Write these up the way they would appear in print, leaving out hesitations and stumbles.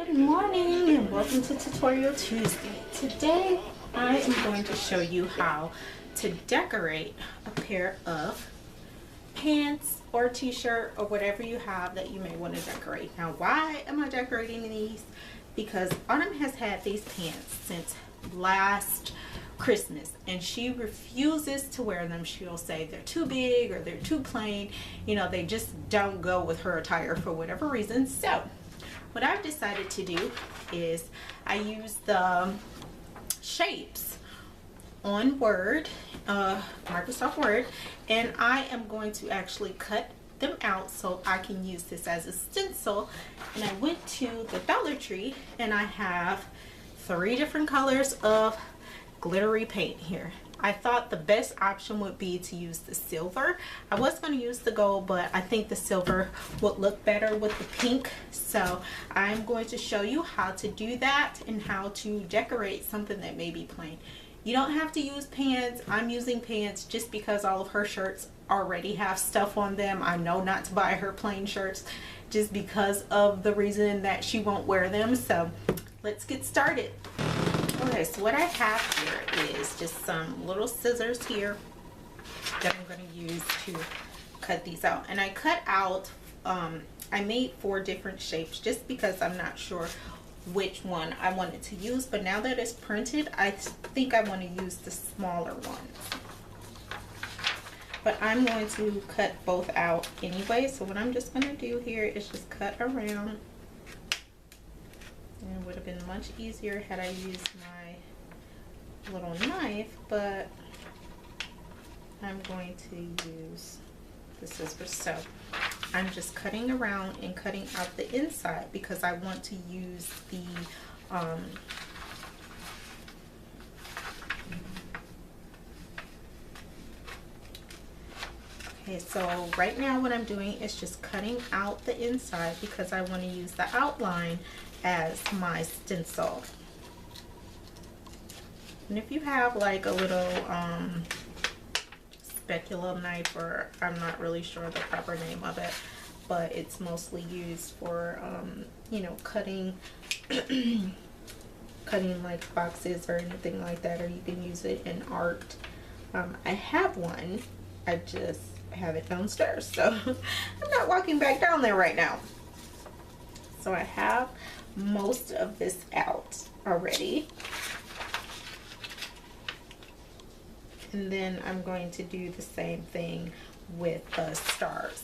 Good morning and welcome to Tutorial Tuesday. Today I am going to show you how to decorate a pair of pants or t-shirt or whatever you have that you may want to decorate. Now, why am I decorating these? Because Autumn has had these pants since last Christmas and she refuses to wear them. She'll say they're too big or they're too plain. You know, they just don't go with her attire for whatever reason. So what I've decided to do is I use the shapes on Word, Microsoft Word, and I am going to actually cut them out so I can use this as a stencil. And I went to the Dollar Tree and I have 3 different colors of glittery paint here. I thought the best option would be to use the silver. I was going to use the gold, but I think the silver would look better with the pink. So I'm going to show you how to do that and how to decorate something that may be plain. You don't have to use pants. I'm using pants just because all of her shirts already have stuff on them. I know not to buy her plain shirts just because of the reason that she won't wear them. So let's get started. Okay, so what I have here is just some little scissors here that I'm going to use to cut these out. And I cut out, I made 4 different shapes just because I'm not sure which one I wanted to use. But now that it's printed, I think I want to use the smaller ones. But I'm going to cut both out anyway. So what I'm just going to do here is just cut around. And it would have been much easier had I used my little knife, but I'm going to use the scissors. So I'm just cutting around and cutting out the inside because I want to use the okay, so right now what I'm doing is just cutting out the inside because I want to use the outline as my stencil. And if you have like a little speculum knife, or I'm not really sure the proper name of it, but it's mostly used for you know, cutting cutting like boxes or anything like that, or you can use it in art. I have one, I just have it downstairs, so I'm not walking back down there right now. So I have most of this out already, and then I'm going to do the same thing with the stars.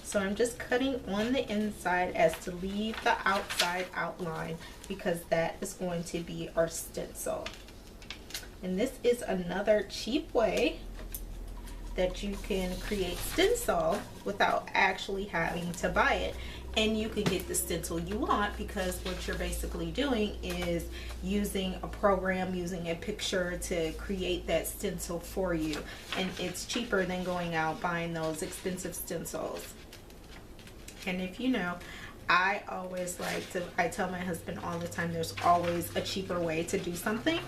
So I'm just cutting on the inside as to leave the outside outline because that is going to be our stencil. And this is another cheap way that you can create stencil without actually having to buy it. And you can get the stencil you want because what you're basically doing is using a program, using a picture to create that stencil for you. And it's cheaper than going out buying those expensive stencils. And if you know, I always like to, I tell my husband all the time, there's always a cheaper way to do something.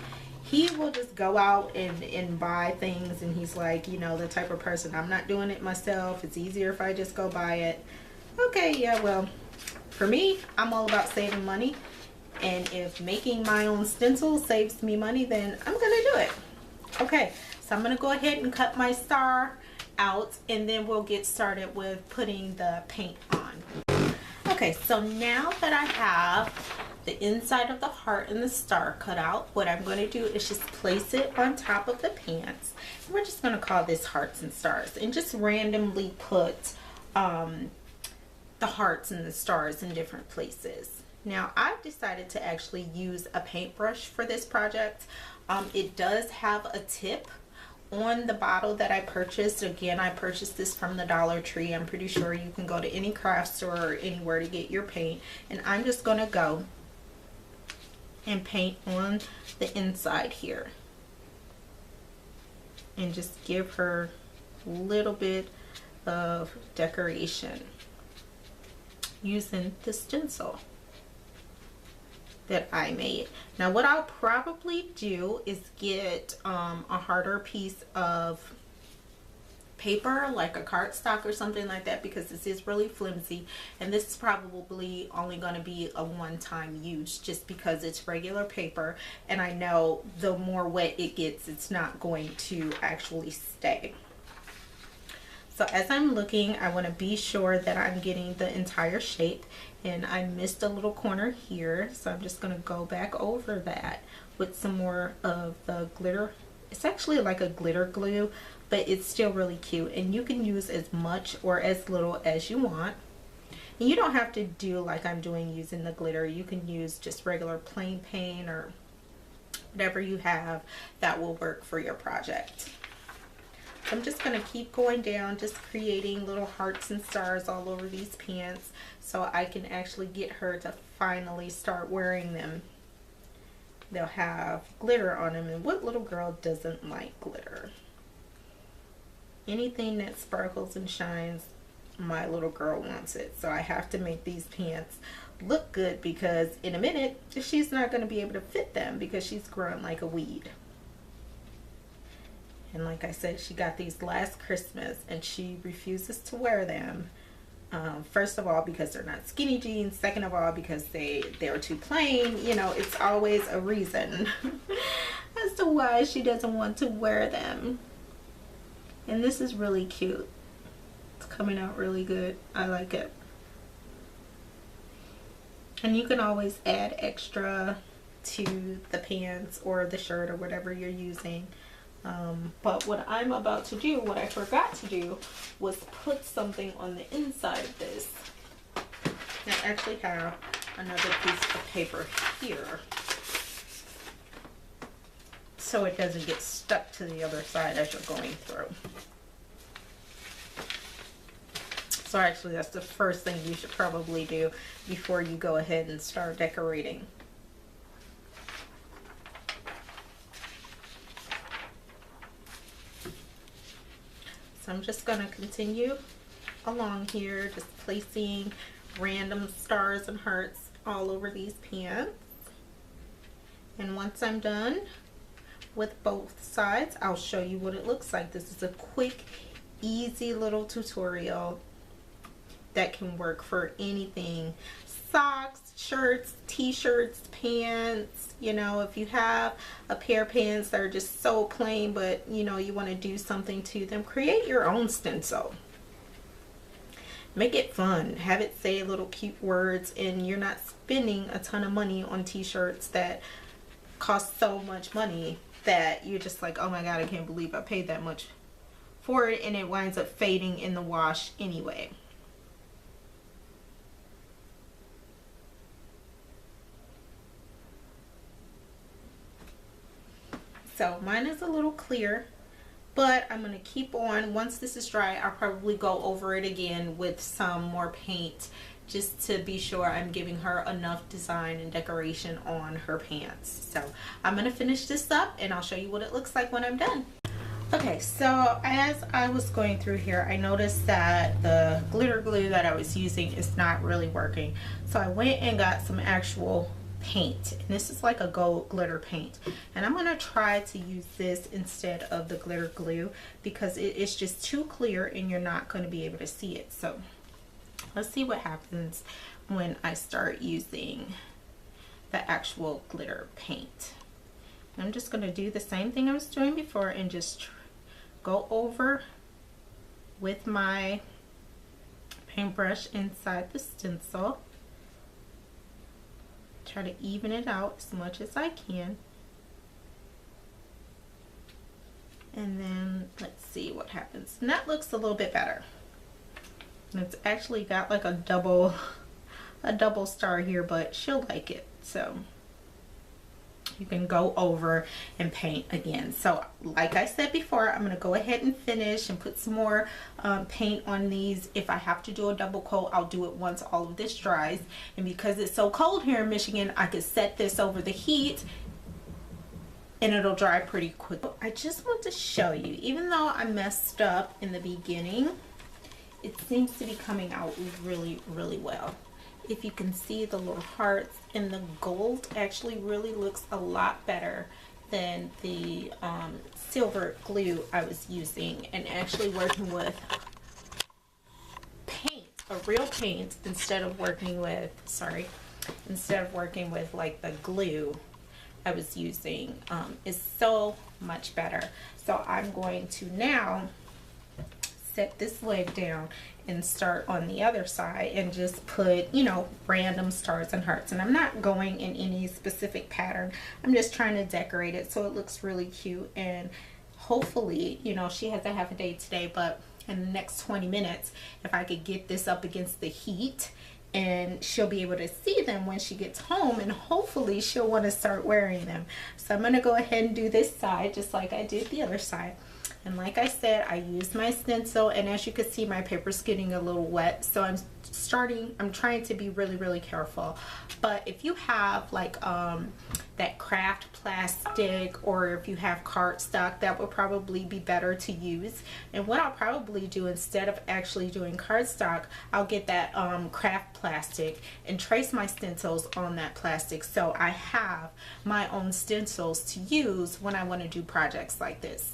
He will just go out and buy things, and he's like, you know, the type of person, I'm not doing it myself. It's easier if I just go buy it. Okay, yeah, well, for me, I'm all about saving money. And if making my own stencil saves me money, then I'm going to do it. Okay, so I'm going to go ahead and cut my star out, and then we'll get started with putting the paint on. Okay, so now that I have the inside of the heart and the star cut out, what I'm going to do is just place it on top of the pants. And we're just going to call this hearts and stars, and just randomly put the hearts and the stars in different places. Now I've decided to actually use a paintbrush for this project. It does have a tip on the bottle that I purchased. Again, I purchased this from the Dollar Tree. I'm pretty sure you can go to any craft store or anywhere to get your paint. And I'm just going to go and paint on the inside here and just give her a little bit of decoration using the stencil that I made. Now what I'll probably do is get a harder piece of paper, like a cardstock or something like that, because this is really flimsy, and this is probably only going to be a one-time use just because it's regular paper, and I know the more wet it gets, it's not going to actually stay. So as I'm looking, I want to be sure that I'm getting the entire shape, and I missed a little corner here, so I'm just going to go back over that with some more of the glitter. It's actually like a glitter glue, but it's still really cute, and you can use as much or as little as you want. And you don't have to do like I'm doing using the glitter. You can use just regular plain paint or whatever you have that will work for your project. I'm just going to keep going down, just creating little hearts and stars all over these pants so I can actually get her to finally start wearing them. They'll have glitter on them, and what little girl doesn't like glitter? Anything that sparkles and shines, my little girl wants it. So I have to make these pants look good, because in a minute she's not going to be able to fit them because she's growing like a weed. And like I said, she got these last Christmas and she refuses to wear them. First of all, because they're not skinny jeans. Second of all, because they're too plain. You know, it's always a reason as to why she doesn't want to wear them. And this is really cute. It's coming out really good. I like it. And you can always add extra to the pants or the shirt or whatever you're using. But what I'm about to do, what I forgot to do, was put something on the inside of this. I actually have another piece of paper here, so it doesn't get stuck to the other side as you're going through. So actually that's the first thing you should probably do before you go ahead and start decorating. So I'm just going to continue along here, just placing random stars and hearts all over these pants. And once I'm done with both sides, I'll show you what it looks like. This is a quick, easy little tutorial that can work for anything. Socks, shirts, t-shirts, pants. You know, if you have a pair of pants that are just so plain, but you know you want to do something to them, create your own stencil. Make it fun. Have it say little cute words, and you're not spending a ton of money on t-shirts that cost so much money that you're just like, oh my god, I can't believe I paid that much for it, and it winds up fading in the wash anyway. So mine is a little clear, but I'm going to keep on. Once this is dry, I'll probably go over it again with some more paint just to be sure I'm giving her enough design and decoration on her pants. So I'm going to finish this up and I'll show you what it looks like when I'm done. Okay, so as I was going through here, I noticed that the glitter glue that I was using is not really working. So I went and got some actual paint, and this is like a gold glitter paint, and I'm going to try to use this instead of the glitter glue because it is just too clear and you're not going to be able to see it. So let's see what happens when I start using the actual glitter paint. I'm just going to do the same thing I was doing before and just go over with my paintbrush inside the stencil. Try to even it out as much as I can. And then let's see what happens. And that looks a little bit better. And it's actually got like a double star here, but she'll like it. So you can go over and paint again. So like I said before, I'm going to go ahead and finish and put some more paint on these. If I have to do a double coat, I'll do it once all of this dries. And because it's so cold here in Michigan, I could set this over the heat and it'll dry pretty quick. I just want to show you, even though I messed up in the beginning, it seems to be coming out really, really well. If you can see the little hearts, and the gold actually really looks a lot better than the silver glue I was using, and actually working with paint, a real paint, instead of working with, like the glue I was using, is so much better. So I'm going to now set this leg down and start on the other side and just put, you know, random stars and hearts. And I'm not going in any specific pattern. I'm just trying to decorate it so it looks really cute. And hopefully, you know, she has a half a day today, but in the next 20 minutes, if I could get this up against the heat, and she'll be able to see them when she gets home, and hopefully she'll want to start wearing them. So I'm going to go ahead and do this side just like I did the other side. And like I said, I used my stencil, and as you can see, my paper's getting a little wet, so I'm trying to be really careful. But if you have like that craft plastic, or if you have cardstock, that would probably be better to use. And what I'll probably do, instead of actually doing cardstock, I'll get that craft plastic and trace my stencils on that plastic, so I have my own stencils to use when I want to do projects like this.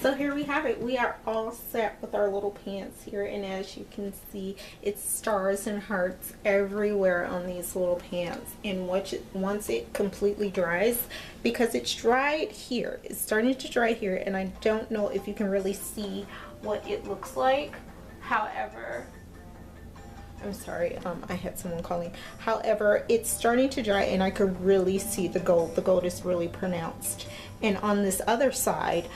So here we have it. We are all set with our little pants here, and as you can see, it's stars and hearts everywhere on these little pants. And once it completely dries, because it's dried here, it's starting to dry here, and I don't know if you can really see what it looks like. However, I'm sorry, I had someone calling. However, it's starting to dry, and I could really see the gold. The gold is really pronounced. And on this other side,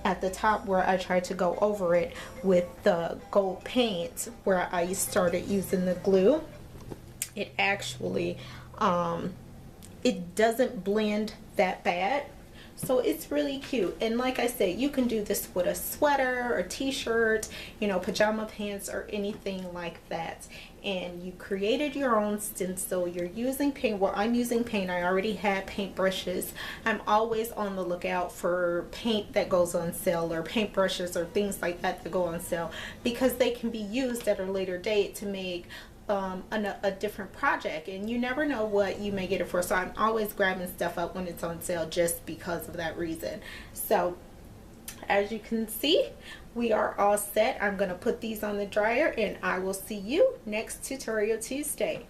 at the top where I tried to go over it with the gold paint, where I started using the glue, it actually, it doesn't blend that bad. So it's really cute. And like I said, you can do this with a sweater or t-shirt, you know, pajama pants or anything like that. And you created your own stencil. You're using paint. Well, I'm using paint. I already had paint brushes. I'm always on the lookout for paint that goes on sale, or paint brushes or things like that that go on sale, because they can be used at a later date to make a different project, and you never know what you may get it for. So I'm always grabbing stuff up when it's on sale, just because of that reason. So as you can see, we are all set. I'm going to put these on the dryer, and I will see you next Tutorial Tuesday.